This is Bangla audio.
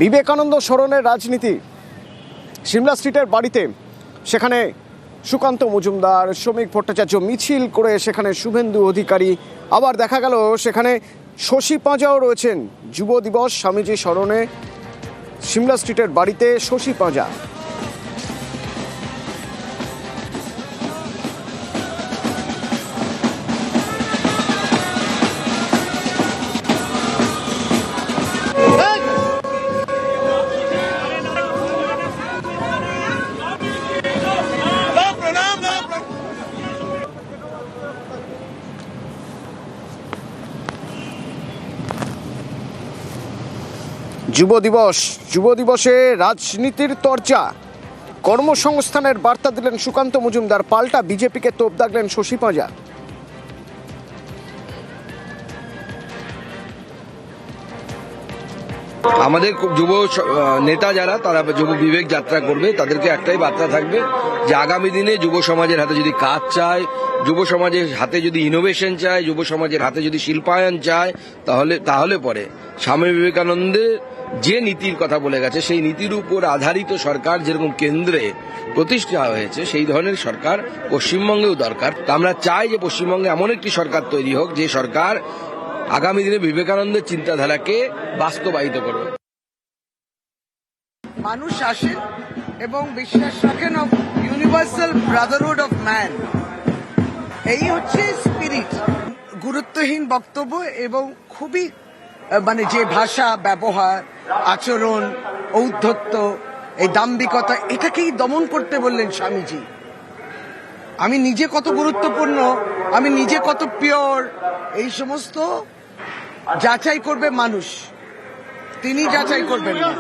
বিবেকানন্দ স্মরণের রাজনীতি সিমলা স্ট্রিটের বাড়িতে, সেখানে সুকান্ত মজুমদার, শ্রমিক ভট্টাচার্য মিছিল করে, সেখানে শুভেন্দু অধিকারী, আবার দেখা গেল সেখানে শশী পাঁজাও রয়েছেন। যুব দিবস স্বামীজি স্মরণে সিমলা স্ট্রিটের বাড়িতে শশী পাঁজা। যুব দিবসে রাজনীতির চর্চা, কর্মসংস্থানের বার্তা দিলেন সুকান্ত মজুমদার, পাল্টা বিজেপিকে তোপ দাগলেন শশী পাঁজা। আমাদের যুব নেতা যারা, তারা যুব বিবেক যাত্রা করবে, তাদেরকে একটাই বার্তা থাকবে যে আগামী দিনে যুব সমাজের হাতে যদি কাজ চায়, যুব সমাজের হাতে যদি ইনোভেশন চায়, যুব সমাজের হাতে যদি শিল্পায়ন চায়, তাহলে পরে স্বামী বিবেকানন্দের যে নীতির কথা বলে গেছে, সেই নীতির উপর আধারিত সরকার যেরকম কেন্দ্রে প্রতিষ্ঠা হয়েছে, সেই ধরনের সরকার পশ্চিমবঙ্গেও দরকার। তা আমরা চাই যে পশ্চিমবঙ্গে এমন একটি সরকার তৈরি হোক, যে সরকার আগামী দিনে বিবেকানন্দের চিন্তাধারাকে বাস্তবায়িত করবে। মানুষ আসেন এবং বিশ্বাস রাখেন of universal Brotherhood of man. এই হচ্ছে স্পিরিট। গুরুত্বহীন বক্তব্য এবং খুবই যে ভাষা ব্যবহার, আচরণ, ঔদ্ধত্য, এই দাম্ভিকতা, এটাকেই দমন করতে বললেন স্বামীজি। আমি নিজে কত গুরুত্বপূর্ণ, আমি নিজে কত পিওর, এই সমস্ত যাচাই করবে মানুষ, তিনি যাচাই করবেন না।